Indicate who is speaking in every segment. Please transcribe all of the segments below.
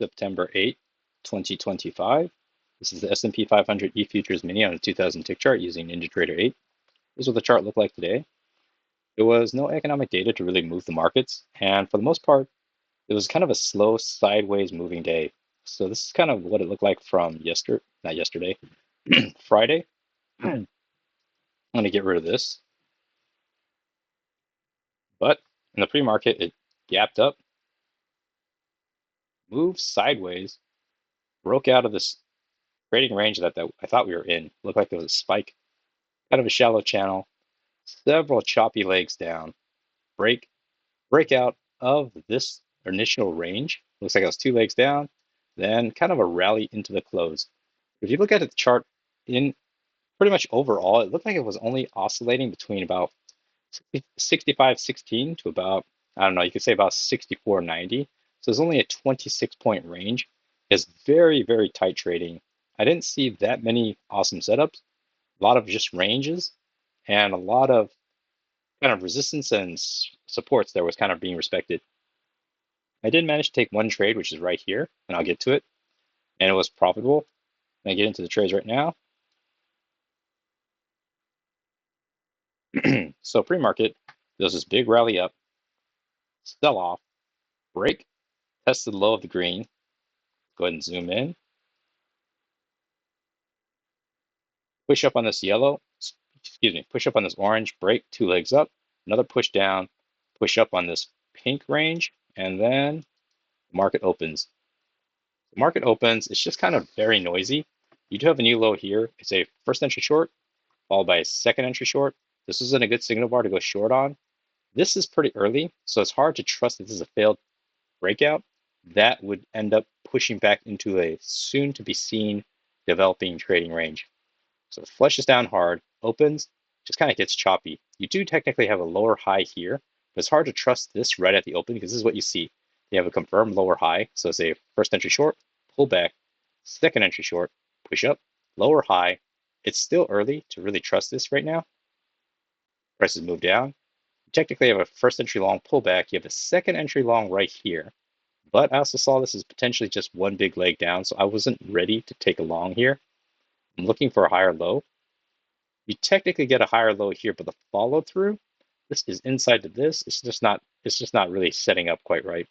Speaker 1: September 8, 2025. This is the S&P 500 E-futures mini on a 2000 tick chart using NinjaTrader 8. This is what the chart looked like today. There was no economic data to really move the markets, and for the most part, it was kind of a slow sideways moving day. So this is kind of what it looked like from Friday. I'm going to get rid of this, but in the pre-market, it gapped up, moved sideways, broke out of this trading range that I thought we were in. Looked like there was a spike, kind of a shallow channel, several choppy legs down, breakout of this initial range. Looks like it was two legs down, then kind of a rally into the close. If you look at the chart in pretty much overall, it looked like it was only oscillating between about 65.16 to about, I don't know, you could say about 64.90. So it's only a 26-point range. It's very, very tight trading. I didn't see that many awesome setups, a lot of just ranges, and a lot of kind of resistance and supports that was kind of being respected. I did manage to take one trade, which is right here, and I'll get to it, and it was profitable. I get into the trades right now. So pre-market, there's this big rally up, sell off, break, test the low of the green. Go ahead and zoom in. Push up on this yellow, push up on this orange, break, two legs up, another push down, push up on this pink range, and then the market opens. The market opens, it's just kind of very noisy. You do have a new low here. It's a first entry short, followed by a second entry short. This isn't a good signal bar to go short on. This is pretty early, so it's hard to trust that this is a failed breakout. That would end up pushing back into a soon to be seen developing trading range. So it flushes down hard, opens, just kind of gets choppy. You do technically have a lower high here, but it's hard to trust this right at the open because this is what you see. You have a confirmed lower high, so it's a first entry short, pull back, second entry short, push up, lower high. It's still early to really trust this right now. Prices move down. You technically have a first entry long pullback. You have a second entry long right here. But I also saw this as potentially just one big leg down, so I wasn't ready to take a long here. I'm looking for a higher low. You technically get a higher low here, but the follow through, this is inside to this. It's just not really setting up quite right.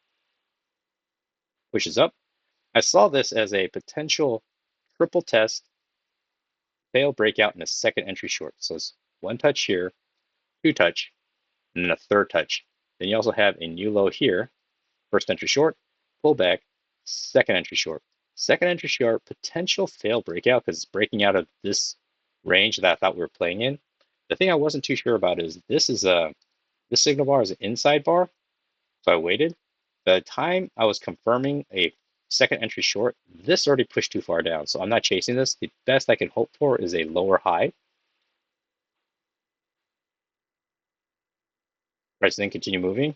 Speaker 1: Pushes up. I saw this as a potential triple test, fail breakout in a second entry short. So it's one touch here, two touch, and then a third touch. Then you also have a new low here, first entry short, pullback, second entry short. Second entry short, potential fail breakout because it's breaking out of this range that I thought we were playing in. The thing I wasn't too sure about is this signal bar is an inside bar, so I waited. By the time I was confirming a second entry short, this already pushed too far down, so I'm not chasing this. The best I can hope for is a lower high. Price then continue moving.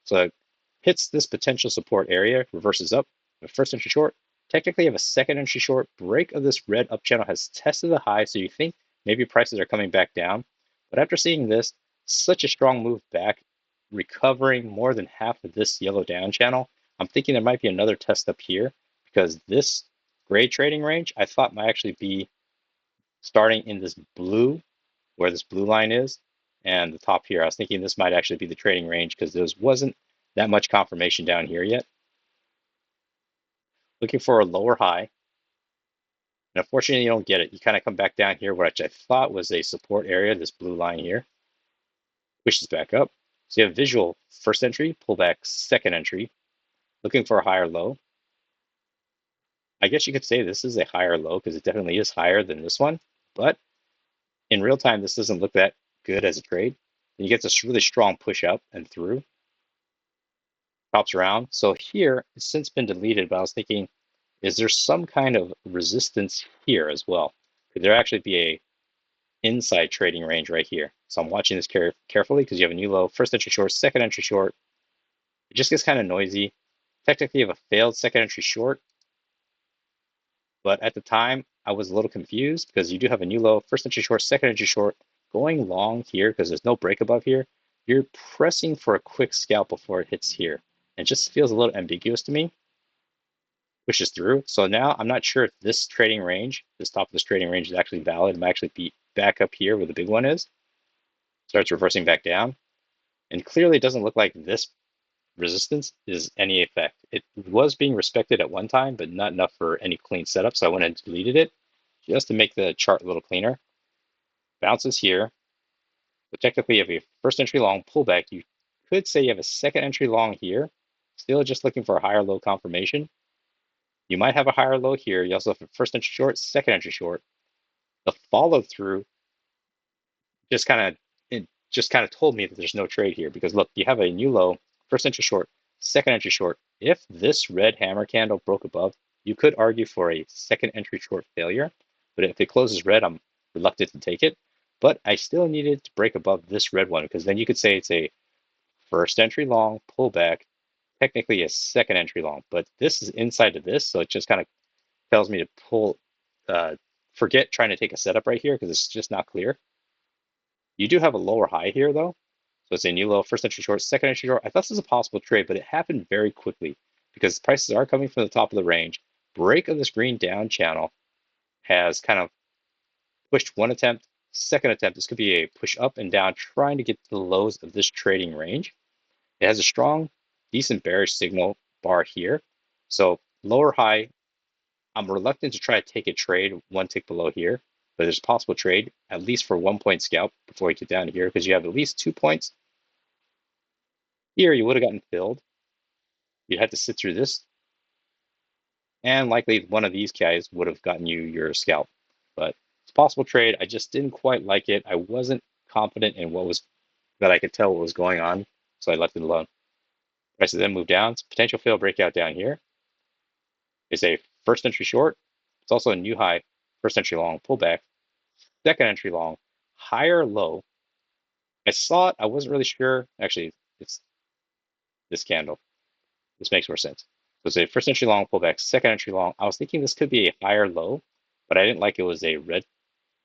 Speaker 1: So it hits this potential support area, reverses up. The first entry short, technically have a second entry short. Break of this red up channel has tested the high, so you think maybe prices are coming back down. But after seeing this, such a strong move back, recovering more than half of this yellow down channel, I'm thinking there might be another test up here because this gray trading range I thought might actually be starting in this blue, where this blue line is, and the top here. I was thinking this might actually be the trading range because there wasn't that much confirmation down here yet. Looking for a lower high. And unfortunately, you don't get it. You kind of come back down here, which I thought was a support area, this blue line here. Pushes back up. So you have visual first entry, pull back second entry, looking for a higher low. I guess you could say this is a higher low because it definitely is higher than this one. But in real time, this doesn't look that good as a trade. And you get this really strong push up and through. Pops around. So here, it's since been deleted, but I was thinking, is there some kind of resistance here as well? Could there actually be a inside trading range right here? So I'm watching this carefully because you have a new low, first entry short, second entry short. It just gets kind of noisy. Technically, you have a failed second entry short, but at the time, I was a little confused because you do have a new low, first entry short, second entry short, going long here because there's no break above here. You're pressing for a quick scalp before it hits here. It just feels a little ambiguous to me. pushes through. So now I'm not sure if this trading range, this top of this trading range is actually valid. It might actually be back up here where the big one is. Starts reversing back down. And clearly it doesn't look like this resistance is any effect. It was being respected at one time, but not enough for any clean setup. So I went and deleted it just to make the chart a little cleaner. Bounces here. So technically, if you have a first entry long pullback, you could say you have a second entry long here. Still just looking for a higher low confirmation. You might have a higher low here. You also have a first entry short, second entry short. The follow through just kind of told me that there's no trade here because look, you have a new low, first entry short, second entry short. If this red hammer candle broke above, you could argue for a second entry short failure. But if it closes red, I'm reluctant to take it. But I still needed to break above this red one because then you could say it's a first entry long pullback, technically a second entry long. But this is inside of this, so it just kind of tells me to forget trying to take a setup right here because it's just not clear. You do have a lower high here though. So it's a new low, first entry short, second entry short. I thought this was a possible trade, but it happened very quickly because prices are coming from the top of the range. Break of this green down channel has kind of pushed one attempt, second attempt. This could be a push up and down, trying to get to the lows of this trading range. It has a strong, decent bearish signal bar here. So lower high, I'm reluctant to try to take a trade one tick below here, but there's a possible trade, at least for 1 point scalp before you get down here, because you have at least 2 points. Here, you would have gotten filled. You'd have to sit through this, and likely one of these guys would have gotten you your scalp. But it's a possible trade. I just didn't quite like it. I wasn't confident in that I could tell what was going on, so I left it alone. Prices then move down. It's potential fail breakout down here. It's a first entry short. It's also a new high, first entry long pullback, second entry long, higher low. I saw it. I wasn't really sure. Actually, it's this candle. This makes more sense. So it's a first entry long pullback, second entry long. I was thinking this could be a higher low, but I didn't like it was a red,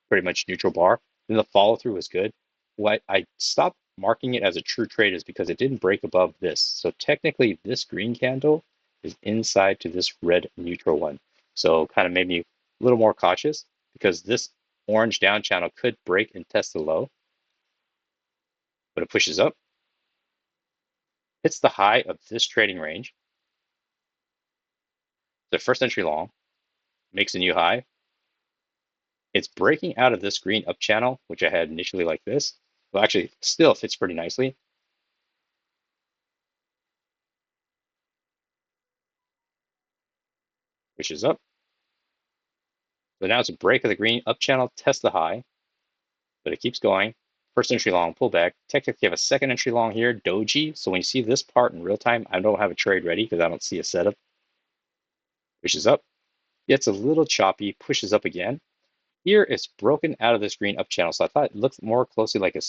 Speaker 1: pretty much neutral bar. Then the follow through was good. What I stopped marking it as a true trade is because it didn't break above this. So technically, this green candle is inside to this red neutral one. So kind of made me a little more cautious because this orange down channel could break and test the low, but it pushes up, hits the high of this trading range. The first entry long makes a new high. It's breaking out of this green up channel, which I had initially like this. Well, actually, still fits pretty nicely. Pushes up. So now it's a break of the green up channel, test the high, but it keeps going. First entry long pullback. Technically, you have a second entry long here, doji. So when you see this part in real time, I don't have a trade ready because I don't see a setup. Pushes up. Gets a little choppy, pushes up again. Here it's broken out of this green up channel. So I thought it looked more closely like a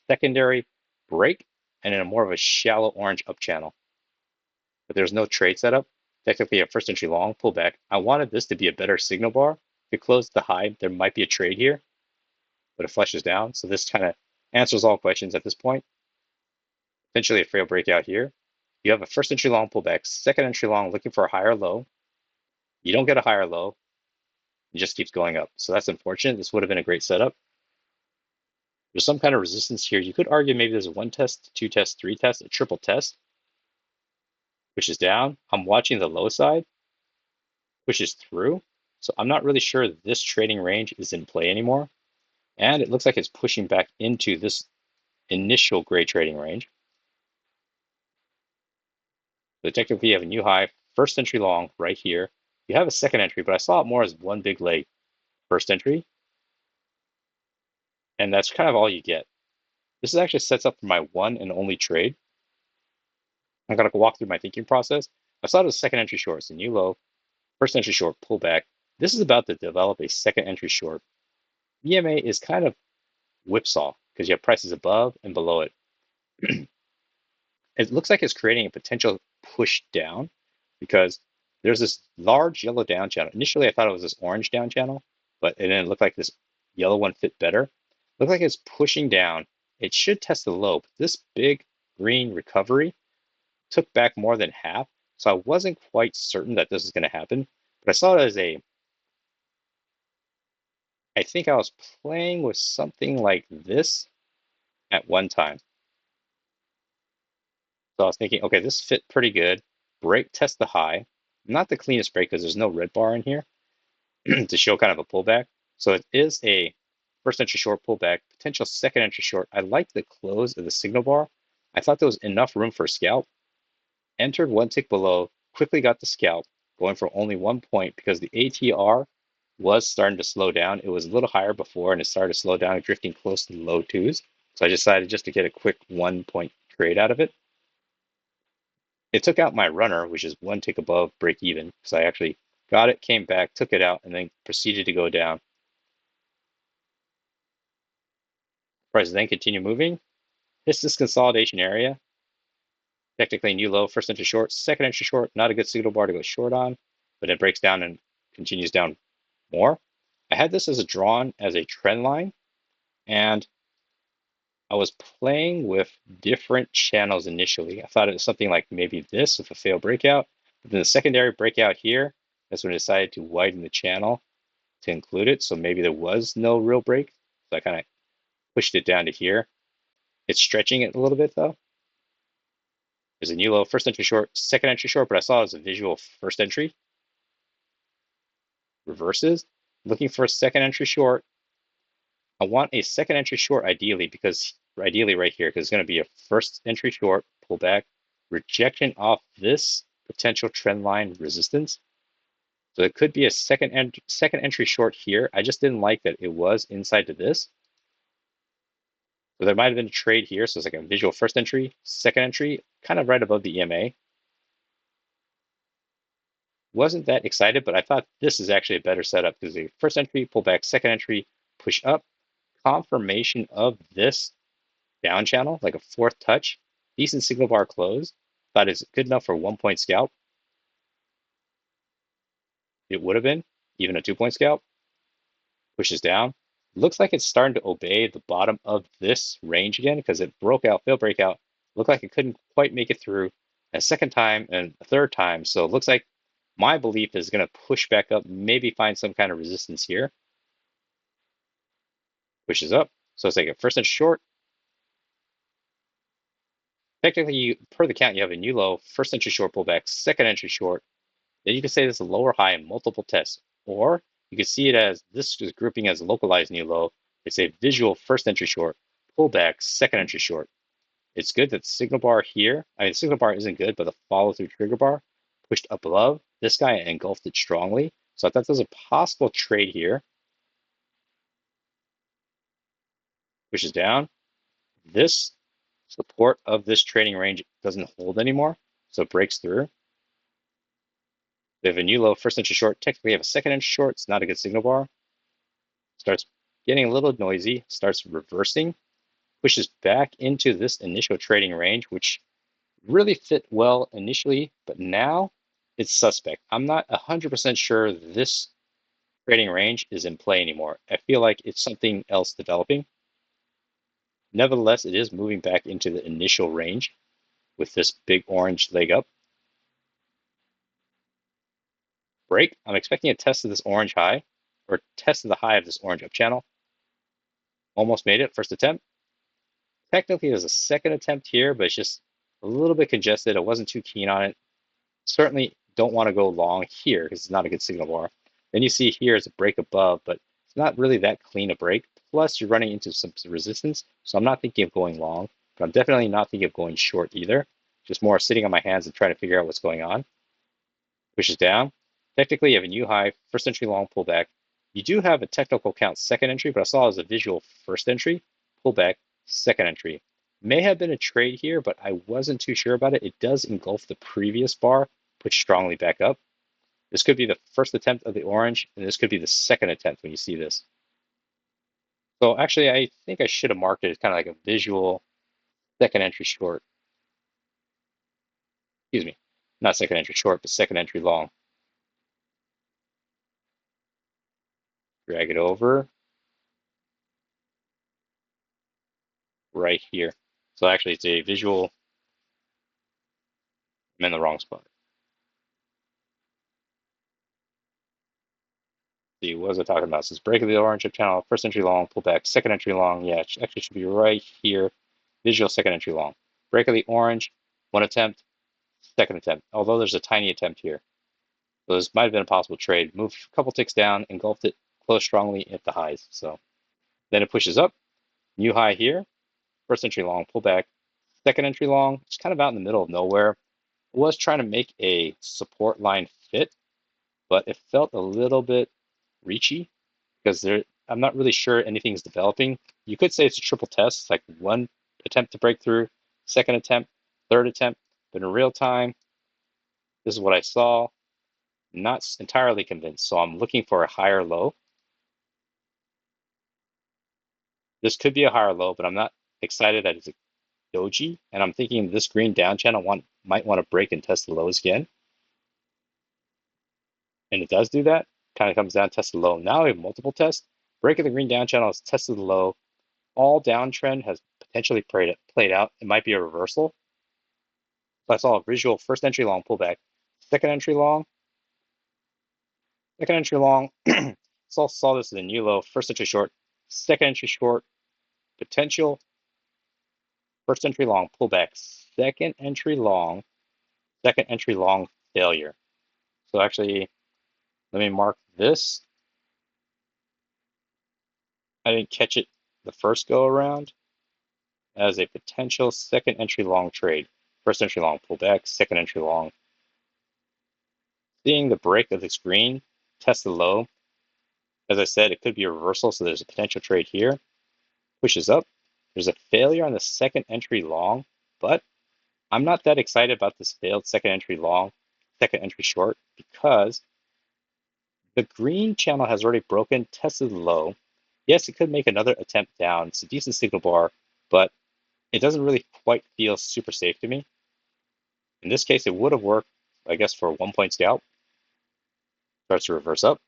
Speaker 1: secondary break and in a more of a shallow orange up channel. But there's no trade setup. Technically a first entry long pullback. I wanted this to be a better signal bar. If it closed the high, there might be a trade here, but it flushes down. So this kind of answers all questions at this point. Potentially a fail breakout here. You have a first entry long pullback, second entry long looking for a higher low. You don't get a higher low. It just keeps going up. So that's unfortunate. This would have been a great setup. There's some kind of resistance here. You could argue maybe there's a 1 test, 2 test, 3 test, a triple test. Pushes down. I'm watching the low side. Pushes through. So I'm not really sure this trading range is in play anymore. And it looks like it's pushing back into this initial gray trading range. So technically you have a new high, first entry long right here. You have a second entry, but I saw it more as one big leg. First entry. And that's kind of all you get. This actually sets up for my one and only trade. I'm going to walk through my thinking process. I saw it as second entry short. It's a new low, first entry short, pullback. This is about to develop a second entry short. EMA is kind of whipsaw because you have prices above and below it. It looks like it's creating a potential push down because there's this large yellow down channel. Initially, I thought it was this orange down channel, but it didn't look like this yellow one fit better. Look like it's pushing down. It should test the low, but this big green recovery took back more than half. So I wasn't quite certain that this was going to happen, but I saw it as I think I was playing with something like this at one time. So I was thinking, okay, this fit pretty good. Break, test the high. Not the cleanest break because there's no red bar in here to show kind of a pullback. So it is a first entry short pullback, potential second entry short. I liked the close of the signal bar. I thought there was enough room for a scalp. Entered one tick below, quickly got the scalp, going for only 1 point because the ATR was starting to slow down. It was a little higher before and it started to slow down, drifting close to the low twos. So I decided just to get a quick 1 point trade out of it. It took out my runner, which is one tick above break even, because I actually got it, came back, took it out, and then proceeded to go down. Prices then continue moving. Hits this consolidation area. Technically new low, first entry short, second entry short, not a good signal bar to go short on, but it breaks down and continues down more. I had this as a drawn as a trend line, and I was playing with different channels initially. I thought it was something like maybe this with a failed breakout, but then the secondary breakout here, that's when I decided to widen the channel to include it. So maybe there was no real break. So I kind of pushed it down to here. It's stretching it a little bit though. There's a new low, first entry short, second entry short, but I saw it as a visual first entry. Reverses. Looking for a second entry short. I want a second entry short ideally right here, because it's going to be a first entry short pullback, rejection off this potential trend line resistance. So it could be a second entry short here. I just didn't like that it was inside to this. So there might have been a trade here. So it's like a visual first entry, second entry, kind of right above the EMA. Wasn't that excited, but I thought this is actually a better setup because the first entry, pull back, second entry, push up, confirmation of this down channel, like a fourth touch, decent signal bar close. Thought it's good enough for 1 point scalp. It would have been even a 2 point scalp. Pushes down. Looks like it's starting to obey the bottom of this range again because it broke out, failed breakout. Looked like it couldn't quite make it through a second time and a third time. So it looks like my belief is going to push back up, maybe find some kind of resistance here. Pushes up. So it's like a first and short. Technically, per the count, you have a new low, first entry short pullback, second entry short. Then you can say this is a lower high in multiple tests. Or you can see it as this is grouping as a localized new low. It's a visual first entry short, pullback, second entry short. It's good that the signal bar here, I mean, the signal bar isn't good, but the follow through trigger bar pushed up above. This guy engulfed it strongly. So I thought there's a possible trade here. Pushes down. This support of this trading range doesn't hold anymore. So it breaks through. They have a new low, first entry short. Technically, have a second entry short. It's not a good signal bar. Starts getting a little noisy, starts reversing, pushes back into this initial trading range, which really fit well initially, but now it's suspect. I'm not 100% sure this trading range is in play anymore. I feel like it's something else developing. Nevertheless, it is moving back into the initial range with this big orange leg up. Break. I'm expecting a test of this orange high, or test of the high of this orange up channel. Almost made it, first attempt. Technically, there's a second attempt here, but it's just a little bit congested. I wasn't too keen on it. Certainly don't want to go long here because it's not a good signal bar. Then you see here is a break above, but it's not really that clean a break. Plus, you're running into some resistance. So I'm not thinking of going long, but I'm definitely not thinking of going short either. Just more sitting on my hands and trying to figure out what's going on. Pushes down. Technically, you have a new high, first entry long pullback. You do have a technical count second entry, but I saw it as a visual first entry, pullback, second entry. May have been a trade here, but I wasn't too sure about it. It does engulf the previous bar, push strongly back up. This could be the first attempt of the orange, and this could be the second attempt when you see this. So actually, I think I should have marked it as kind of like a visual second entry short. Excuse me, not second entry short, but second entry long. Drag it over right here. So actually, it's a visual. I'm in the wrong spot. See, what was I talking about? So it's break of the orange up channel, first entry long, pull back, second entry long. Yeah, it actually should be right here. Visual second entry long. Break of the orange, one attempt, second attempt. Although there's a tiny attempt here. So this might have been a possible trade. Move a couple ticks down, engulfed it, close strongly at the highs. So then it pushes up, new high here, first entry long, pull back, second entry long, it's kind of out in the middle of nowhere. It was trying to make a support line fit, but it felt a little bit reachy because I'm not really sure anything's developing. You could say it's a triple test, it's like one attempt to break through, second attempt, third attempt, but in real time, this is what I saw. Not entirely convinced, so I'm looking for a higher low. This could be a higher low, but I'm not excited that it's a doji, and I'm thinking this green down channel might want to break and test the lows again, and it does do that. Kind of comes down, test the low. Now we have multiple tests. Break of the green down channel has tested the low. All downtrend has potentially played out. It might be a reversal. So I saw a visual first entry long pullback, second entry long, second entry long. Saw this as a new low, first entry short, second entry short, potential, first entry long pullback, second entry long failure. So actually, let me mark this. I didn't catch it the first go around as a potential second entry long trade. First entry long pullback, second entry long. Seeing the break of this green, test the low. As I said, it could be a reversal, so there's a potential trade here. Pushes up. There's a failure on the second entry long, but I'm not that excited about this failed second entry long, second entry short, because the green channel has already broken, tested the low. Yes, it could make another attempt down. It's a decent signal bar, but it doesn't really quite feel super safe to me. In this case, it would have worked, I guess, for a 1-point scalp. Starts to reverse up.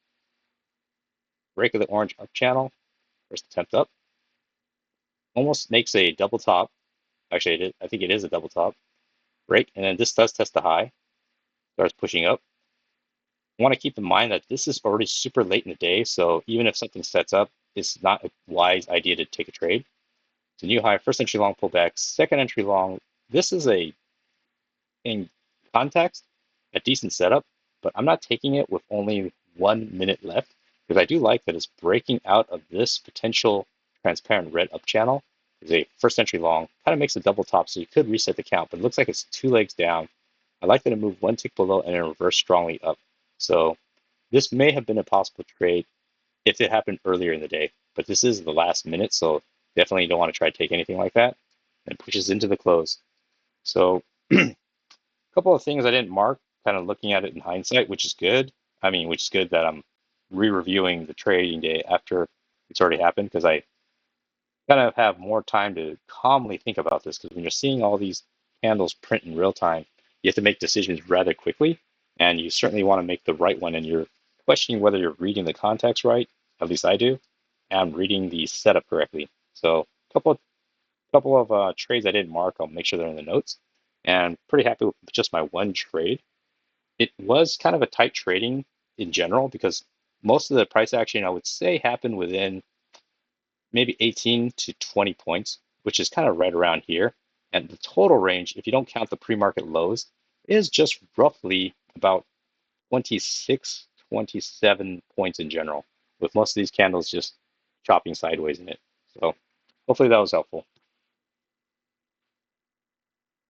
Speaker 1: Break of the orange up channel. First attempt up. Almost makes a double top. Actually, I think it is a double top. Break, and then this does test the high. Starts pushing up. I want to keep in mind that this is already super late in the day, so even if something sets up, it's not a wise idea to take a trade. It's a new high, first entry long pullback, second entry long. This is in context, a decent setup, but I'm not taking it with only 1 minute left because I do like that it's breaking out of this potential transparent red up channel. There's a first entry long, kind of makes a double top, so you could reset the count, but it looks like it's 2 legs down. I like that it moved 1 tick below and then reversed strongly up. So this may have been a possible trade if it happened earlier in the day, but this is the last minute, so definitely don't want to try to take anything like that. And it pushes into the close. So a couple of things I didn't mark, kind of looking at it in hindsight, which is good. I mean, which is good that I'm re-reviewing the trading day after it's already happened because I kind of have more time to calmly think about this because when you're seeing all these candles print in real time, you have to make decisions rather quickly, and you certainly want to make the right one, and you're questioning whether you're reading the context right, at least I do, and I'm reading the setup correctly. So a couple of trades I didn't mark, I'll make sure they're in the notes, and pretty happy with just my one trade. It was kind of a tight trading in general because most of the price action I would say happened within maybe 18 to 20 points, which is kind of right around here. And the total range, if you don't count the pre-market lows, is just roughly about 26, 27 points in general, with most of these candles just chopping sideways in it. So hopefully that was helpful.